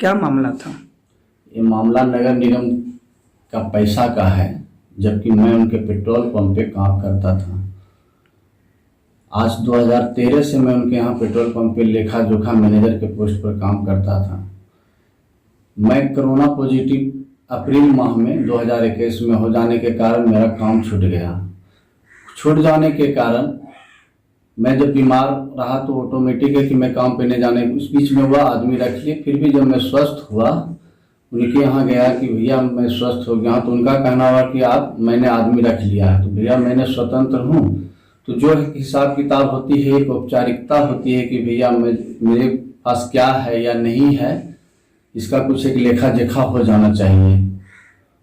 क्या मामला था? ये मामला नगर निगम का पैसा का है, जबकि मैं उनके पेट्रोल पंप पे काम करता था। आज 2013 से मैं उनके यहाँ पेट्रोल पंप पे लेखा जोखा मैनेजर के पोस्ट पर काम करता था। मैं कोरोना पॉजिटिव अप्रैल माह में 2021 में हो जाने के कारण मेरा काम छूट गया। छूट जाने के कारण मैं जब बीमार रहा तो ऑटोमेटिक है कि मैं काम पे नहीं जाने, उस बीच में वह आदमी रख लिए। फिर भी जब मैं स्वस्थ हुआ, उनके यहाँ गया कि भैया मैं स्वस्थ हो गया, तो उनका कहना हुआ कि मैंने आदमी रख लिया है। तो भैया मैंने स्वतंत्र हूँ, तो जो हिसाब किताब होती है, एक औपचारिकता होती है कि भैया मेरे पास क्या है या नहीं है, इसका कुछ एक लेखा जोखा हो जाना चाहिए।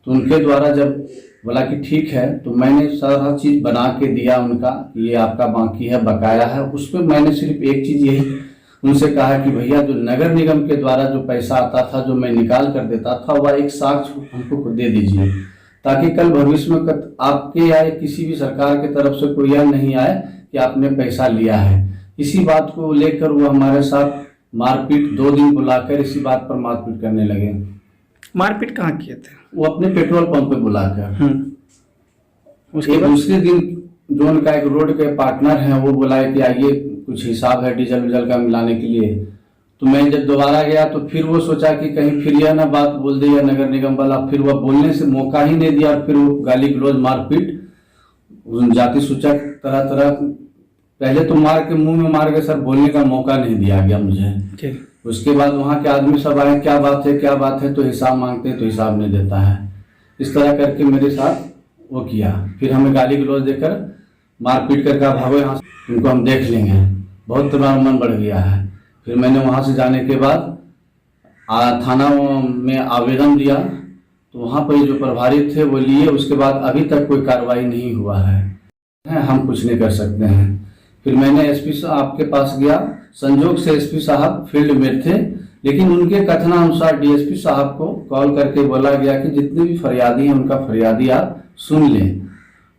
तो उनके द्वारा जब बोला कि ठीक है, तो मैंने सारा चीज़ बना के दिया उनका कि ये आपका बाकी है, बकाया है। उसमें मैंने सिर्फ एक चीज़ यही उनसे कहा कि भैया जो नगर निगम के द्वारा जो पैसा आता था, जो मैं निकाल कर देता था, वह एक साक्ष्य हमको दे दीजिए, ताकि कल भविष्य में आपके या किसी भी सरकार की तरफ से कोई यह नहीं आए कि आपने पैसा लिया है। इसी बात को लेकर वो हमारे साथ मारपीट 2 दिन बुलाकर इसी बात पर मारपीट करने लगे। मारपीट कहाँ किए थे? वो अपने पेट्रोल पंप पे बुलाकर। उसके दूसरे दिन जो उनका एक रोड के पार्टनर है वो बुलाए कि आइए कुछ हिसाब है डीजल विजल का मिलाने के लिए। तो मैं जब दोबारा गया तो फिर वो सोचा कि कहीं फिर यह ना बात बोल दे या नगर निगम वाला, फिर वह बोलने से मौका ही नहीं दिया। फिर वो गाली गलौज मारपीट जाति सूचक तरह तरह, पहले तो मार के मुंह में मार के सर बोलने का मौका नहीं दिया गया मुझे। उसके बाद वहाँ के आदमी सब आए, क्या बात है, तो हिसाब मांगते हैं तो हिसाब नहीं देता है। इस तरह करके मेरे साथ वो किया। फिर हमें गाली गलौज देकर मारपीट करके भागो यहाँ से, उनको हम देख लेंगे। बहुत तुम्हारा मन बढ़ गया है। फिर मैंने वहाँ से जाने के बाद थाना में आवेदन दिया, तो वहाँ पर जो प्रभारी थे वो लिए। उसके बाद अभी तक कोई कार्रवाई नहीं हुआ है, हम कुछ नहीं कर सकते हैं। फिर मैंने एसपी साहब के पास गया। संजोग से एसपी साहब फील्ड में थे, लेकिन उनके कथनानुसार डीएसपी साहब को कॉल करके बोला गया कि जितने भी फरियादी हैं उनका फरियादी आप सुन लें।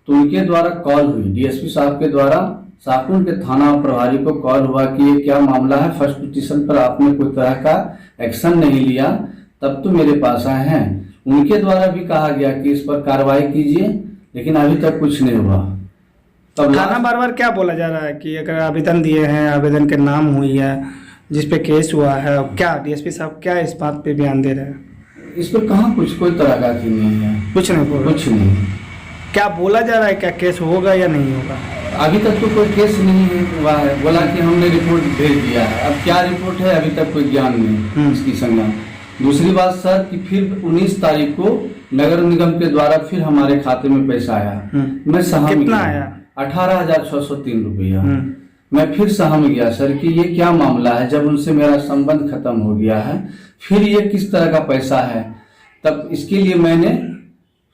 तो उनके द्वारा कॉल हुई, डीएसपी साहब के द्वारा शाहपुर के थाना प्रभारी को कॉल हुआ कि ये क्या मामला है, फर्स्ट पिटीशन पर आपने कोई तरह का एक्शन नहीं लिया, तब तो मेरे पास आए हैं। उनके द्वारा भी कहा गया कि इस पर कार्रवाई कीजिए, लेकिन अभी तक कुछ नहीं हुआ। तब थाना बार बार क्या बोला जा रहा है कि अगर आवेदन दिए हैं, आवेदन के नाम हुई है, जिस पे केस हुआ है, क्या डीएसपी साहब क्या इस बात पे बयान दे रहे हैं? इस पर कहाँ कुछ कोई तरह का चीज नहीं है, कुछ नहीं। क्या बोला जा रहा है, क्या केस होगा या नहीं होगा? अभी तक तो कोई केस नहीं हुआ है। बोला कि हमने रिपोर्ट भेज दिया है, अब क्या रिपोर्ट है अभी तक कोई ज्ञान नहीं इसकी संज्ञान। दूसरी बात सर कि फिर 19 तारीख को नगर निगम के द्वारा फिर हमारे खाते में पैसा आया। मैं सहम कितना आया? 18,603 रुपया। मैं फिर सहम गया सर कि ये क्या मामला है, जब उनसे मेरा संबंध खत्म हो गया है, फिर ये किस तरह का पैसा है। तब इसके लिए मैंने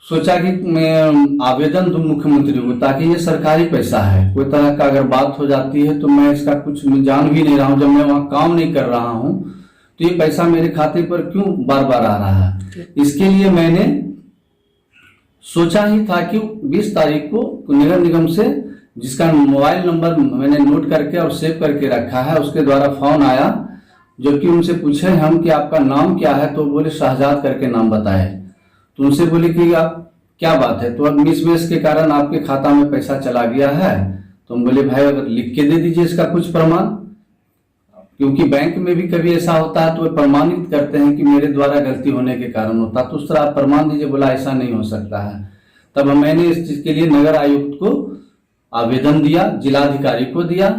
सोचा कि मैं आवेदन दूं मुख्यमंत्री को, ताकि ये सरकारी पैसा है, कोई तरह का अगर बात हो जाती है तो मैं इसका कुछ जान भी नहीं रहा हूँ। जब मैं वहाँ काम नहीं कर रहा हूँ तो ये पैसा मेरे खाते पर क्यों बार बार आ रहा है। इसके लिए मैंने सोचा ही था कि 20 तारीख को नगर निगम से, जिसका मोबाइल नंबर मैंने नोट करके और सेव करके रखा है, उसके द्वारा फोन आया, जो कि उनसे पूछे हम कि आपका नाम क्या है, तो बोले शहजाद करके नाम बताए। तो उनसे बोले कि आप क्या बात है, तो अब मिसमैच के कारण आपके खाता में पैसा चला गया है। तो हम बोले भाई अगर लिख के दे दीजिए इसका कुछ प्रमाण, क्योंकि बैंक में भी कभी ऐसा होता है तो वे प्रमाणित करते हैं कि मेरे द्वारा गलती होने के कारण होता, तो उस तरह आप प्रमाण दीजिए। बोला ऐसा नहीं हो सकता है। तब मैंने इस चीज के लिए नगर आयुक्त को आवेदन दिया, जिलाधिकारी को दिया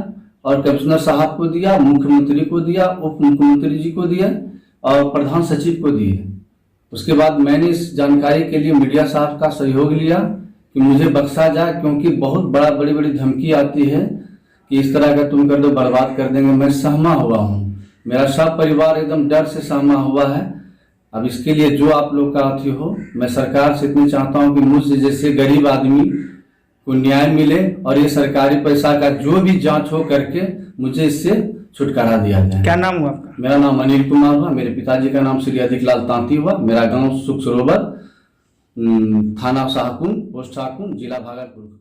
और कमिश्नर साहब को दिया, मुख्यमंत्री को दिया, उप मुख्यमंत्री जी को दिया और प्रधान सचिव को दिए। उसके बाद मैंने इस जानकारी के लिए मीडिया साहब का सहयोग लिया कि मुझे बख्शा जाए, क्योंकि बहुत बड़ी बड़ी धमकी आती है कि इस तरह का तुम कर दो, बर्बाद कर देंगे। मैं सहमा हुआ हूँ, मेरा सब परिवार एकदम डर से सहमा हुआ है। अब इसके लिए जो आप लोग का अथी हो, मैं सरकार से इतनी चाहता हूँ कि मुझसे जैसे गरीब आदमी को न्याय मिले और ये सरकारी पैसा का जो भी जांच हो करके मुझे इससे छुटकारा दिया जाए। क्या नाम हुआ आपका? मेरा नाम अनिल कुमार हुआ, मेरे पिताजी का नाम श्री अधिकलाल तांती हुआ, मेरा गांव सुख सरोवर, थाना शाहकुंड, पोस्ट शाहकुंड, जिला भागलपुर।